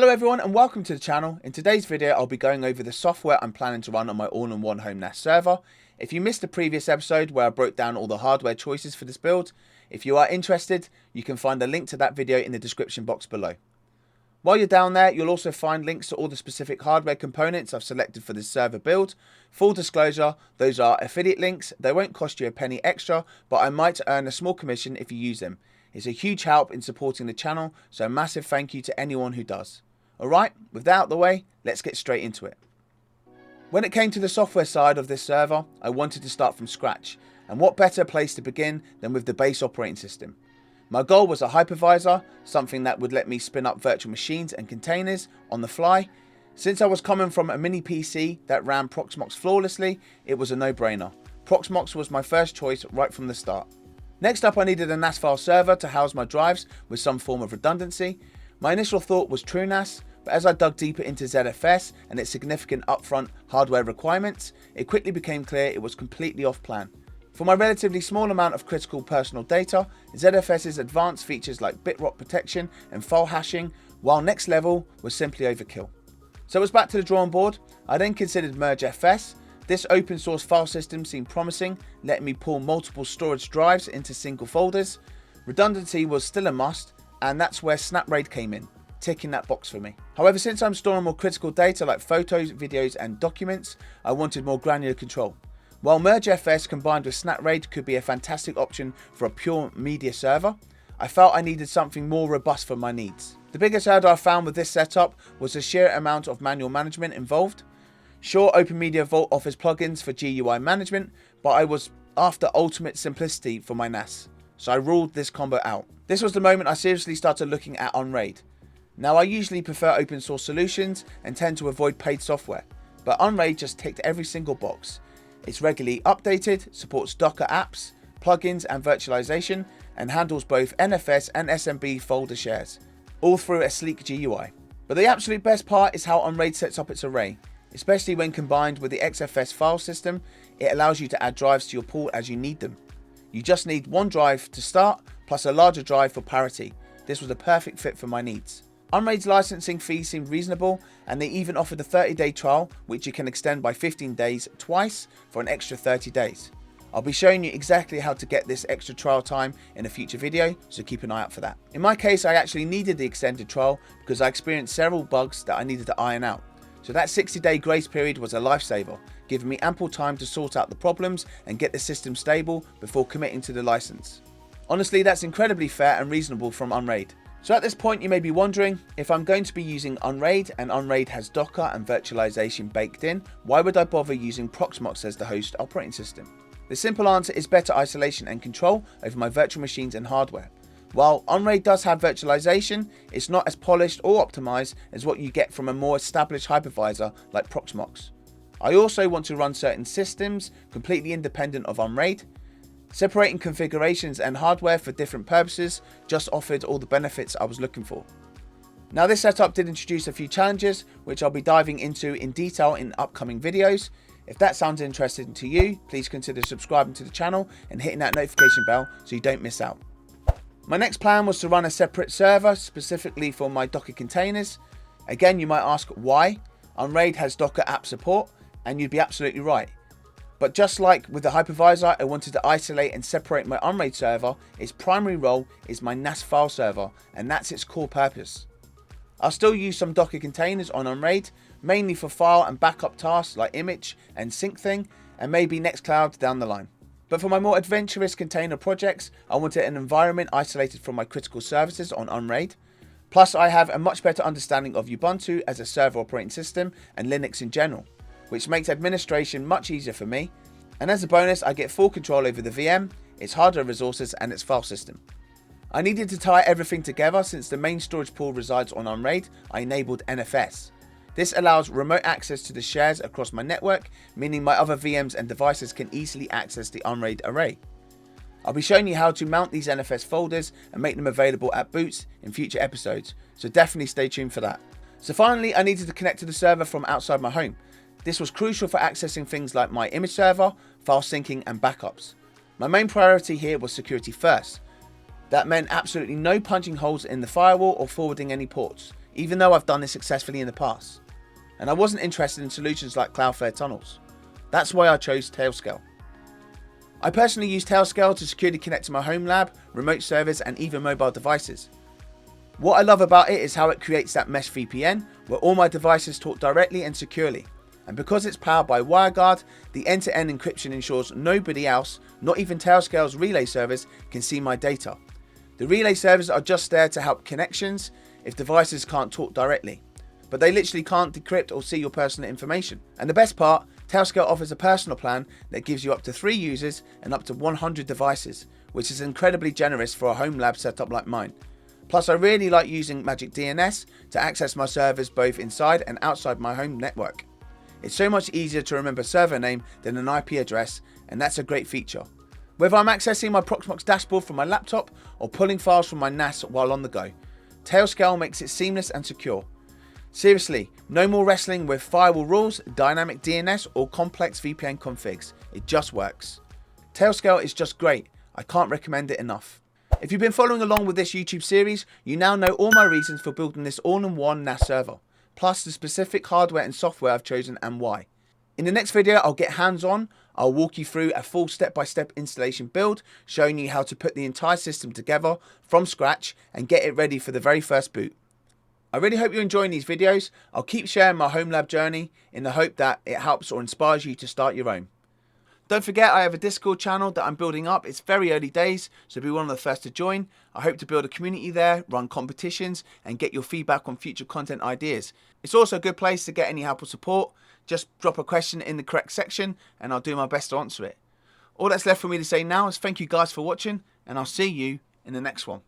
Hello everyone and welcome to the channel. In today's video I'll be going over the software I'm planning to run on my all-in-one home NAS server. If you missed the previous episode where I broke down all the hardware choices for this build, if you are interested you can find a link to that video in the description box below. While you're down there you'll also find links to all the specific hardware components I've selected for this server build. Full disclosure, those are affiliate links. They won't cost you a penny extra, but I might earn a small commission if you use them. It's a huge help in supporting the channel, so a massive thank you to anyone who does. Alright, with that out of the way, let's get straight into it. When it came to the software side of this server, I wanted to start from scratch, and what better place to begin than with the base operating system. My goal was a hypervisor, something that would let me spin up virtual machines and containers on the fly. Since I was coming from a mini PC that ran Proxmox flawlessly, it was a no-brainer. Proxmox was my first choice right from the start. Next up I needed a NAS file server to house my drives with some form of redundancy. My initial thought was TrueNAS, but as I dug deeper into ZFS and its significant upfront hardware requirements, it quickly became clear it was completely off plan. For my relatively small amount of critical personal data, ZFS's advanced features like bitrot protection and file hashing, while next level, was simply overkill. So it was back to the drawing board. I then considered MergeFS. This open source file system seemed promising, letting me pull multiple storage drives into single folders. Redundancy was still a must, and that's where Unraid came in, ticking that box for me. However, since I'm storing more critical data like photos, videos and documents, I wanted more granular control. While MergeFS combined with Unraid could be a fantastic option for a pure media server, I felt I needed something more robust for my needs. The biggest hurdle I found with this setup was the sheer amount of manual management involved. Sure, OpenMedia Vault offers plugins for GUI management, but I was after ultimate simplicity for my NAS, so I ruled this combo out. This was the moment I seriously started looking at Unraid. Now I usually prefer open source solutions and tend to avoid paid software, but Unraid just ticked every single box. It's regularly updated, supports Docker apps, plugins and virtualization, and handles both NFS and SMB folder shares, all through a sleek GUI. But the absolute best part is how Unraid sets up its array. Especially when combined with the XFS file system, it allows you to add drives to your pool as you need them. You just need one drive to start, plus a larger drive for parity. This was a perfect fit for my needs. Unraid's licensing fees seemed reasonable, and they even offered a 30-day trial, which you can extend by 15 days twice for an extra 30 days. I'll be showing you exactly how to get this extra trial time in a future video, so keep an eye out for that. In my case, I actually needed the extended trial because I experienced several bugs that I needed to iron out. So that 60-day grace period was a lifesaver, giving me ample time to sort out the problems and get the system stable before committing to the license. Honestly, that's incredibly fair and reasonable from Unraid. So at this point you may be wondering, if I'm going to be using Unraid and Unraid has Docker and virtualization baked in, why would I bother using Proxmox as the host operating system? The simple answer is better isolation and control over my virtual machines and hardware. While Unraid does have virtualization, it's not as polished or optimized as what you get from a more established hypervisor like Proxmox. I also want to run certain systems completely independent of Unraid. Separating configurations and hardware for different purposes just offered all the benefits I was looking for. Now this setup did introduce a few challenges which I'll be diving into in detail in upcoming videos. If that sounds interesting to you, please consider subscribing to the channel and hitting that notification bell so you don't miss out. My next plan was to run a separate server specifically for my Docker containers. Again, you might ask why. Unraid has Docker app support, and you'd be absolutely right. But just like with the hypervisor, I wanted to isolate and separate my Unraid server. Its primary role is my NAS file server, and that's its core purpose. I'll still use some Docker containers on Unraid, mainly for file and backup tasks like image and syncthing, and maybe Nextcloud down the line. But for my more adventurous container projects, I wanted an environment isolated from my critical services on Unraid. Plus, I have a much better understanding of Ubuntu as a server operating system and Linux in general, which makes administration much easier for me. And as a bonus, I get full control over the VM, its hardware resources and its file system. I needed to tie everything together. Since the main storage pool resides on Unraid, I enabled NFS. This allows remote access to the shares across my network, meaning my other VMs and devices can easily access the Unraid array. I'll be showing you how to mount these NFS folders and make them available at boots in future episodes, so definitely stay tuned for that. So finally, I needed to connect to the server from outside my home. This was crucial for accessing things like my image server, file syncing and backups. My main priority here was security first. That meant absolutely no punching holes in the firewall or forwarding any ports. even though I've done this successfully in the past. And I wasn't interested in solutions like Cloudflare tunnels. That's why I chose Tailscale. I personally use Tailscale to securely connect to my home lab, remote servers, and even mobile devices. What I love about it is how it creates that mesh VPN where all my devices talk directly and securely. And because it's powered by WireGuard, the end-to-end encryption ensures nobody else, not even Tailscale's relay servers, can see my data. The relay servers are just there to help connections if devices can't talk directly, but they literally can't decrypt or see your personal information. And the best part, Tailscale offers a personal plan that gives you up to 3 users and up to 100 devices, which is incredibly generous for a home lab setup like mine. Plus, I really like using Magic DNS to access my servers both inside and outside my home network. It's so much easier to remember server name than an IP address, and that's a great feature. Whether I'm accessing my Proxmox dashboard from my laptop or pulling files from my NAS while on the go, Tailscale makes it seamless and secure. Seriously, no more wrestling with firewall rules, dynamic DNS or complex VPN configs. It just works. Tailscale is just great. I can't recommend it enough. If you've been following along with this YouTube series, you now know all my reasons for building this all-in-one NAS server, plus the specific hardware and software I've chosen and why. In the next video, I'll get hands-on. I'll walk you through a full step-by-step installation build, showing you how to put the entire system together from scratch and get it ready for the very first boot. I really hope you're enjoying these videos. I'll keep sharing my home lab journey in the hope that it helps or inspires you to start your own. Don't forget, I have a Discord channel that I'm building up. It's very early days, so be one of the first to join. I hope to build a community there, run competitions, and get your feedback on future content ideas. It's also a good place to get any help or support. Just drop a question in the correct section, and I'll do my best to answer it. All that's left for me to say now is thank you guys for watching, and I'll see you in the next one.